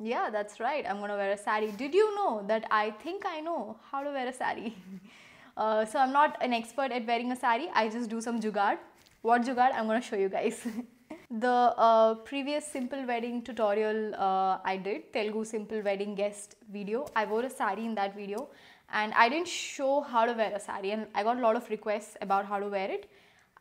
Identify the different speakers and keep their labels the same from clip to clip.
Speaker 1: Yeah, that's right. I'm gonna wear a sari. Did you know that I think I know how to wear a sari? So I'm not an expert at wearing a sari. I just do some jugaad. What jugaad? I'm gonna show you guys. The previous simple wedding tutorial I did, Telugu simple wedding guest video, I wore a sari in that video and I didn't show how to wear a sari, and I got a lot of requests about how to wear it.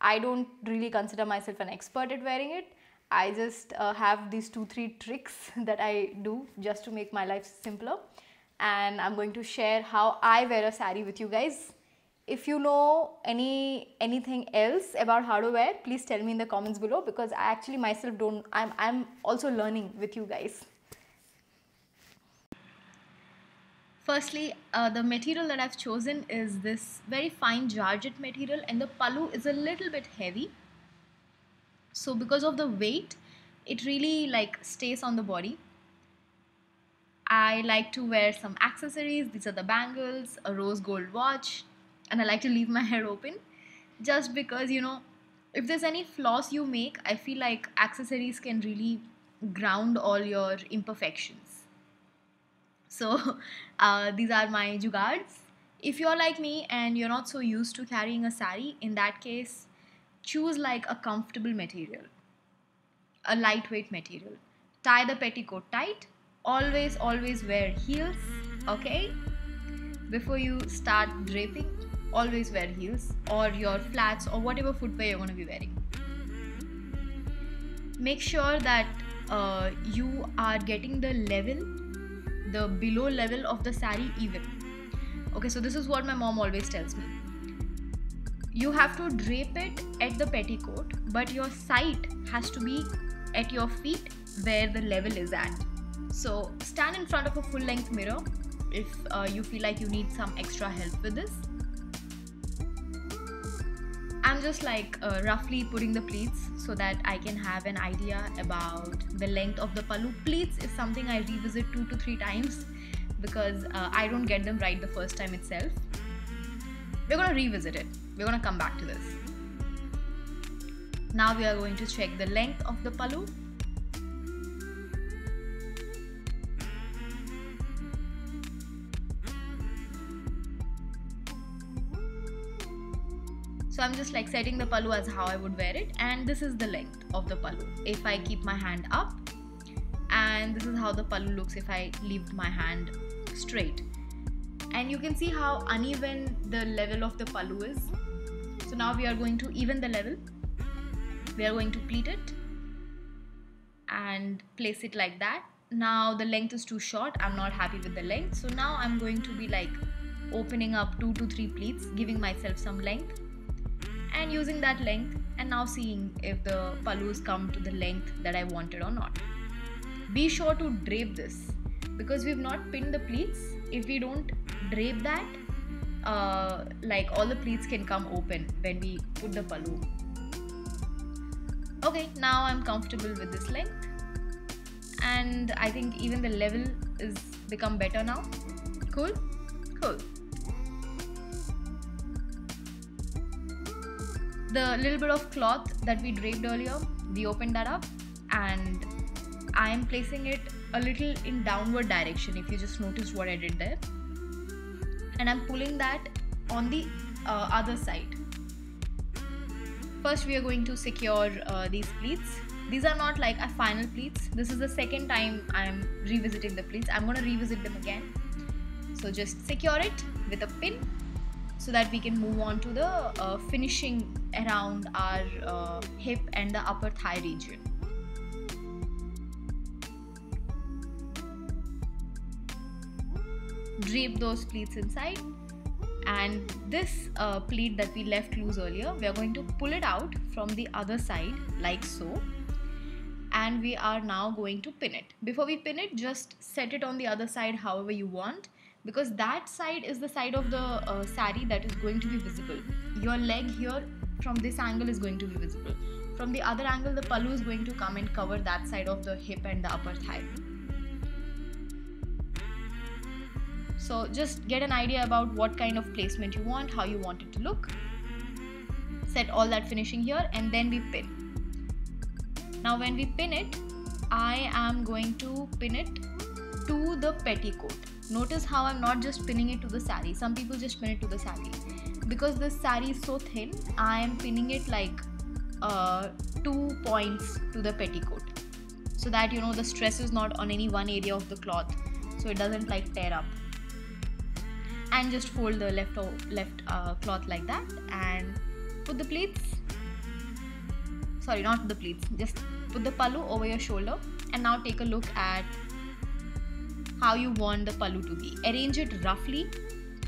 Speaker 1: I don't really consider myself an expert at wearing it. I just have these 2-3 tricks that I do just to make my life simpler, and I'm going to share how I wear a sari with you guys. If you know anything else about how to wear, please tell me in the comments below, because I actually myself don't. I'm also learning with you guys. Firstly, the material that I've chosen is this very fine Georgette material, and the pallu is a little bit heavy. So because of the weight, it really like stays on the body. I like to wear some accessories. These are the bangles, a rose gold watch, and I like to leave my hair open just because, if there's any flaws you make, I feel like accessories can really ground all your imperfections. So these are my jugaads. If you're like me and you're not so used to carrying a sari, in that case, choose like a comfortable material, a lightweight material. Tie the petticoat tight. Always wear heels, okay? Before you start draping, always wear heels or your flats or whatever footwear you're going to be wearing. Make sure that you are getting the below level of the sari even. Okay, so this is what my mom always tells me. You have to drape it at the petticoat, but your sight has to be at your feet where the level is at. So stand in front of a full length mirror if you feel like you need some extra help with this. I'm just like roughly putting the pleats so that I can have an idea about the length of the pallu. Pleats is something I revisit 2 to 3 times because I don't get them right the first time itself. We're going to revisit it. We're going to come back to this. Now we are going to check the length of the pallu. So I'm just like setting the pallu as how I would wear it, and this is the length of the pallu if I keep my hand up, and this is how the pallu looks if I leave my hand straight. And you can see how uneven the level of the pallu is. So now we are going to even the level. We are going to pleat it and place it like that. Now the length is too short. I'm not happy with the length. So now I'm going to be like opening up 2 to 3 pleats, giving myself some length and using that length, and now seeing if the pallus come to the length that I wanted or not. Be sure to drape this because we've not pinned the pleats. If we don't drape that, like all the pleats can come open when we put the pallu. Okay, now I'm comfortable with this length, and I think even the level is become better now. Cool. The little bit of cloth that we draped earlier, we opened that up, and I am placing it a little in downward direction, if you just noticed what I did there, and I'm pulling that on the other side. First we are going to secure these pleats. These are not like a final pleats. This is the second time I'm revisiting the pleats. I'm going to revisit them again. So just secure it with a pin so that we can move on to the finishing around our hip and the upper thigh region. Drape those pleats inside, and this pleat that we left loose earlier, we are going to pull it out from the other side like so, and we are now going to pin it. Before we pin it, just set it on the other side however you want, because that side is the side of the sari that is going to be visible. Your leg here from this angle is going to be visible. From the other angle, the pallu is going to come and cover that side of the hip and the upper thigh. So just get an idea about what kind of placement you want, how you want it to look. Set all that finishing here, and then we pin. Now when we pin it, I am going to pin it to the petticoat. Notice how I'm not just pinning it to the saree. Some people just pin it to the saree. Because this saree is so thin, I am pinning it like 2 points to the petticoat, so that you know the stress is not on any one area of the cloth, so it doesn't like tear up. And just fold the left cloth like that and put the pleats, sorry, not the pleats, just put the pallu over your shoulder. And now take a look at how you want the pallu to be. Arrange it roughly.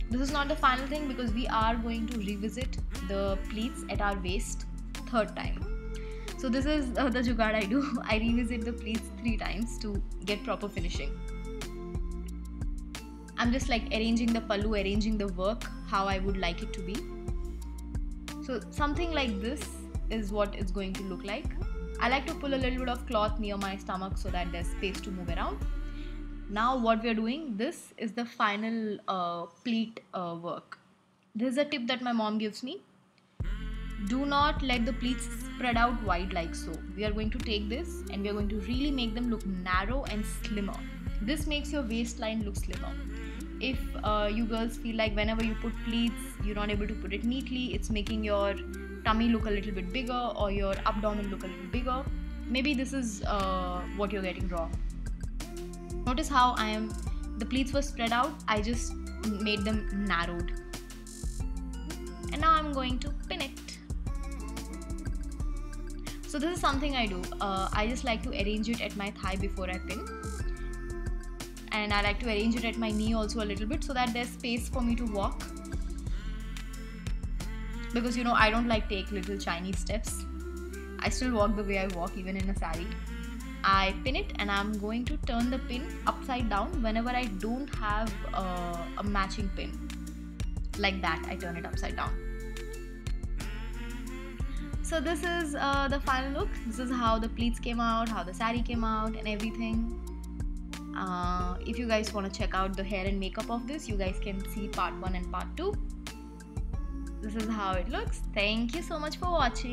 Speaker 1: This is not the final thing because we are going to revisit the pleats at our waist 3rd time. So this is the jugaad I do. I revisit the pleats 3 times to get proper finishing. I'm just like arranging the pallu, arranging the work how I would like it to be. So something like this is what it's going to look like. I like to pull a little bit of cloth near my stomach so that there's space to move around. Now what we're doing, this is the final pleat work. This is a tip that my mom gives me. Do not let the pleats spread out wide like so. We are going to take this and we are going to really make them look narrow and slimmer. This makes your waistline look slimmer. If you girls feel like whenever you put pleats, you're not able to put it neatly, it's making your tummy look a little bit bigger or your abdomen look a little bigger, maybe this is what you're getting wrong. Notice how the pleats were spread out, I just made them narrowed. And now I'm going to pin it. So this is something I do. I just like to arrange it at my thigh before I pin. And I like to arrange it at my knee also a little bit so that there's space for me to walk. Because you know, I don't like take little Chinese steps. I still walk the way I walk even in a saree. I pin it and I'm going to turn the pin upside down whenever I don't have a matching pin. Like that, I turn it upside down. So this is the final look. This is how the pleats came out, how the saree came out and everything. If you guys want to check out the hair and makeup of this, you guys can see part 1 and part 2. This is how it looks. Thank you so much for watching.